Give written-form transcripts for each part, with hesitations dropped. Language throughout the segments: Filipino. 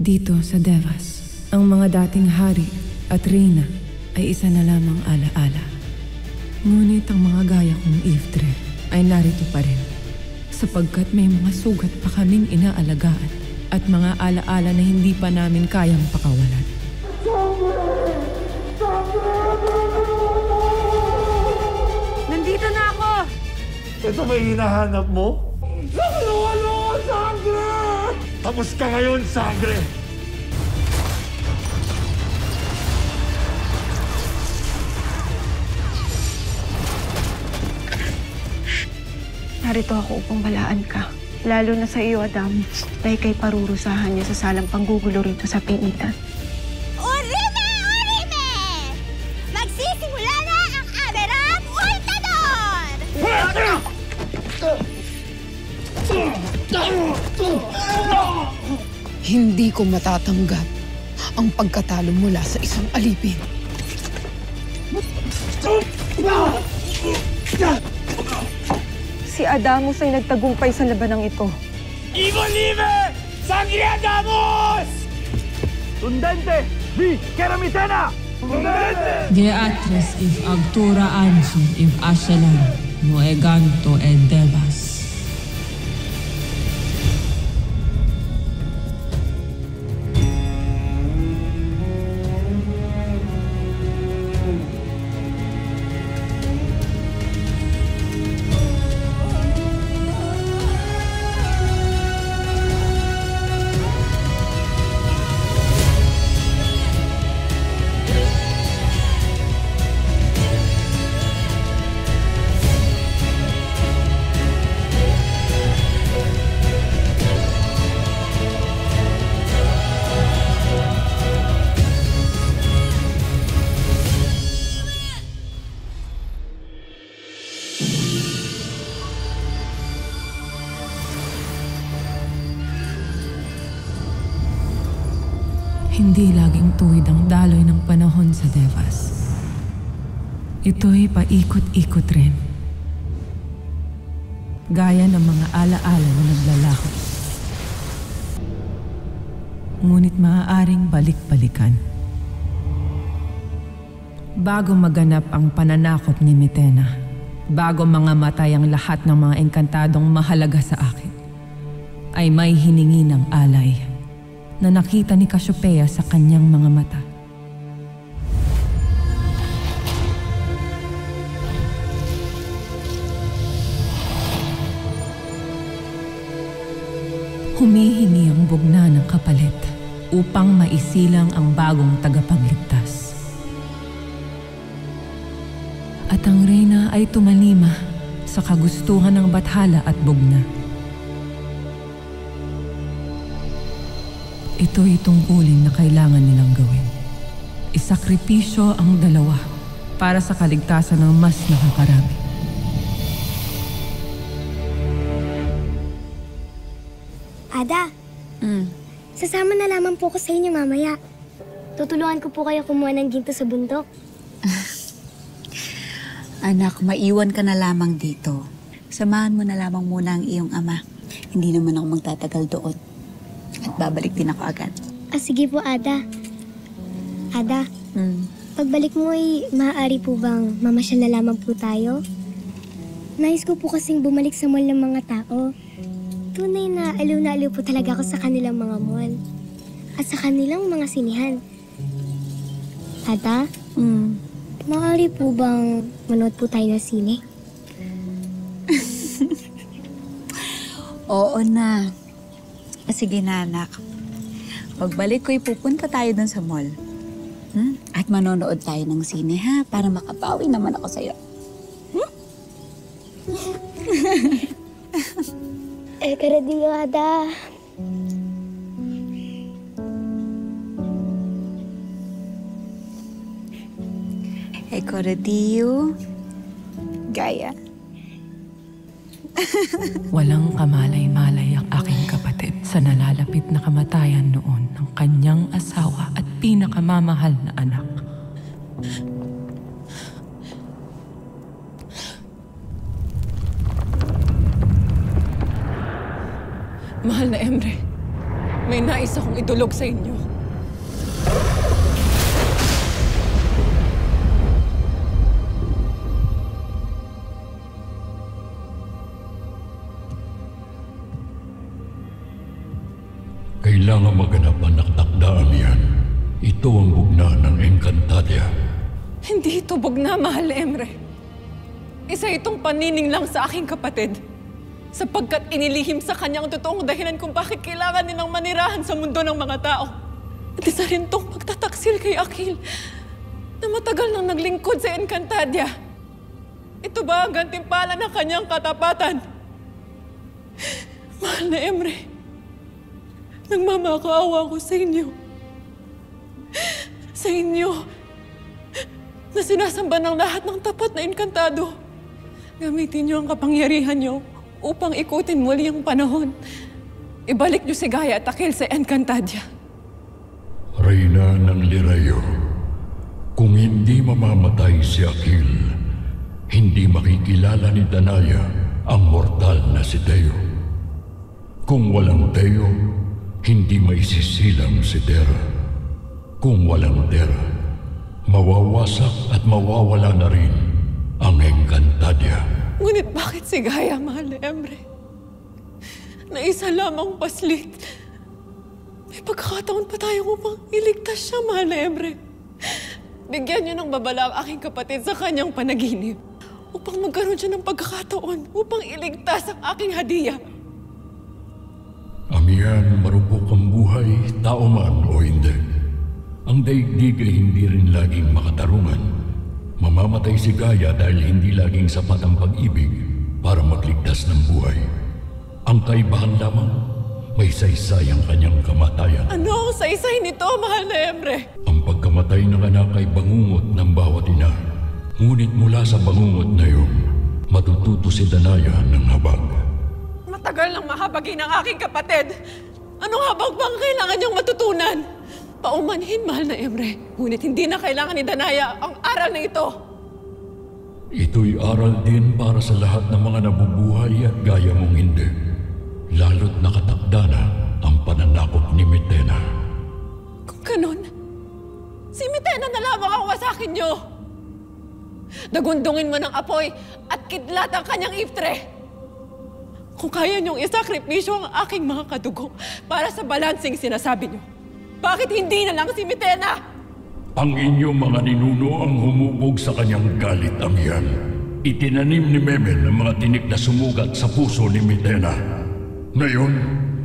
Dito sa Devas, ang mga dating hari at reyna ay isa na lamang alaala. Ngunit ang mga gaya kong Iftre ay narito pa rin, sapagkat may mga sugat pa kaming inaalagaan at mga alaala na hindi pa namin kayang pakawalan. Nandito na ako! Ito ba yung hinahanap mo? Nakuha sangre! Tapos ka ngayon, sangre! Narito ako upang balaan ka. Lalo na sa iyo, Adam. Dahil kay parurusahan niya sa salang panggugulo rito sa pingitan. Urime! Urime! Magsisimula na ang Aberrant Ultador! Hindi ko matatanggap ang pagkatalo mula sa isang alipin. Si Adamus ay nagtagumpay sa labanang ito. Ivo Live! Sangre Adamus! Tundente! Vi Keramitena! Tundente! Geatres if agtura ansu if ashelan no eganto e devas. Hindi laging tuwid ang daloy ng panahon sa Devas. Ito'y paikot-ikot rin. Gaya ng mga alaala na naglalaho. Ngunit maaaring balik-balikan. Bago maganap ang pananakop ni Mitena, bago mga matay ang lahat ng mga engkantadong mahalaga sa akin, ay may hiningi ng alay na nakita ni Cassiopeia sa kanyang mga mata. Humihingi ang bugna ng kapalit upang maisilang ang bagong tagapagligtas. At ang reyna ay tumalima sa kagustuhan ng bathala at bugna. Ito'y tungkulin na kailangan nilang gawin. Isakripisyo ang dalawa para sa kaligtasan ng mas nakakarami. Ada, sasama na lamang po ko sa inyo mamaya. Tutulungan ko po kayo kumuha ng ginto sa bundok. Anak, maiwan ka na lamang dito. Samahan mo na lamang muna ang iyong ama. Hindi naman ako magtatagal doon. At babalik din ako agad. Sige po, Ada. Ada, pagbalik mo ay maaari po bang mamasyal na lamang po tayo? Nais ko po kasing bumalik sa mall ng mga tao. Tunay na aliw po talaga ako sa kanilang mga mall. At sa kanilang mga sinihan. Ada, maaari po bang manood po tayo ng sine? Oo na. Sige na, anak. Pagbalik ko'y pupunta tayo dun sa mall. At manonood tayo ng sine, ha? Para makabawi naman ako sa'yo. Karadiyo, Ada. Karadiyo. Gaya. Walang kamalay-malay ang aking kapatid sa nalalapit na kamatayan noon ng kanyang asawa at pinakamamahal na anak. Mahal na Emre, May nais akong idulog sa inyo. Kailangan maganap ang naktakda, Amihan. Ito ang bugna ng Encantadia. Hindi ito bugna, mahal na Emre. Isa itong panining lang sa aking kapatid. Sapagkat inilihim sa kanya ang totoong dahilan kung bakit kailangan nilang manirahan sa mundo ng mga tao. At isa rin itong pagtataksil kay Akil na matagal nang naglingkod sa Encantadia. Ito ba ang gantimpala ng kanyang katapatan? Mahal na Emre, nagmamakaawa ko sa inyo. Sa inyo na sinasamba ng lahat ng tapat na Encantado. Gamitin niyo ang kapangyarihan niyo upang ikutin muli ang panahon. Ibalik niyo si Gaia at Akil sa Encantadia. Reyna ng Lirayo, kung hindi mamamatay si Akil, hindi makikilala ni Danaya ang mortal na si Teo. Kung walang Teo, hindi maisisilang si Terra. Kung walang Terra, mawawasak at mawawala na rin ang Encantadia. Ngunit bakit si Gaia, mahal na Emre? Na isa lamang paslit. May pagkakataon pa tayo upang iligtas siya, mahal na Emre. Bigyan niyo ng babala ang aking kapatid sa kanyang panaginip upang magkaroon siya ng pagkakataon upang iligtas ang aking hadiah. Amihan, marupok ang buhay, tao man o hindi. Ang daigdig ay hindi rin laging makatarungan. Mamamatay si Gaia dahil hindi laging sapat ang pag-ibig para magligtas ng buhay. Ang kaibahan lamang, may saysay ang kanyang kamatayan. Ano ang saysay nito, mahal na Emre? Ang pagkamatay ng anak ay bangungot ng bawat ina. Ngunit mula sa bangungot na iyon, matututo si Danaya ng habag. Matagal nang mahabagin ang aking kapatid. Anong habag bang kailangan niyang matutunan? Paumanhin, mahal na Emre. Ngunit hindi na kailangan ni Danaya ang aral na ito. Ito'y aral din para sa lahat ng mga nabubuhay at gaya mong hindi. Lalo't nakatakda na ang pananakop ni Mitena. Kung ganun, si Mitena na lamang ang wasakin niyo. Dagundungin mo ng apoy at kidlat ang kanyang iftre. Kung kaya niyong isakripisyo ang aking mga kadugo para sa balansing sinasabi niyo, bakit hindi na lang si Mitena? Ang inyong mga ninuno ang humubog sa kanyang galit, Amihan. Itinanim ni Memel ang mga tinik na sumugat sa puso ni Mitena. Ngayon,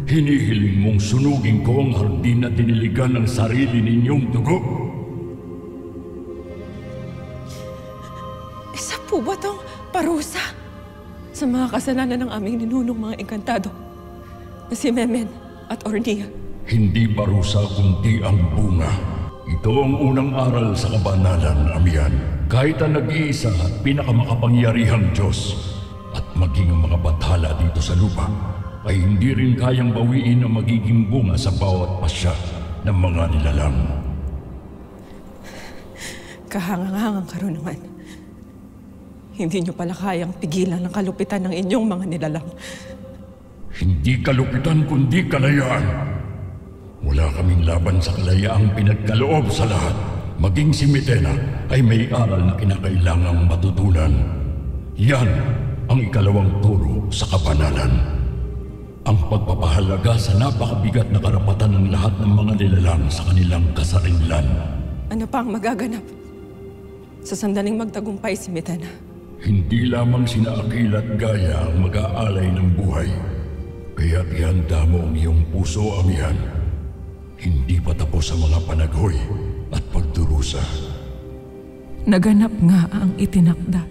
hinihiling mong sunugin ko ang hardin na diniligan ng sarili ninyong dugo. Isa po ba itong parusa sa mga kasalanan ng aming ninunong mga Encantado na si Memen at Ornia? Hindi parusa kundi ang bunga. Ito ang unang aral sa kabanalan, Amihan. Kahit ang nag-iisa at pinakamakapangyarihang Diyos at maging ang mga bathala dito sa lupa ay hindi rin kayang bawiin ang magiging bunga sa bawat pasya ng mga nilalang. Kahangang-hangang karunungan. Hindi niyo pala kayang pigilan ang kalupitan ng inyong mga nilalang. Hindi kalupitan kundi kalayaan. Wala kaming laban sa kalayaang pinagkaloob sa lahat. Maging si Mitena ay may aral na kinakailangang matutunan. Yan ang ikalawang turo sa kabanalan. Ang pagpapahalaga sa napakabigat na karapatan ng lahat ng mga nilalang sa kanilang kasarinlan. Ano pa ang magaganap sa sandaling magtagumpay si Mitena? Hindi lamang sina Akil at Gaia ang mag-aalay ng buhay. Kaya't ihanda mo ang iyong puso, Amihan. Hindi pa tapos ang mga panaghoy at pagdurusa. Naganap nga ang itinakda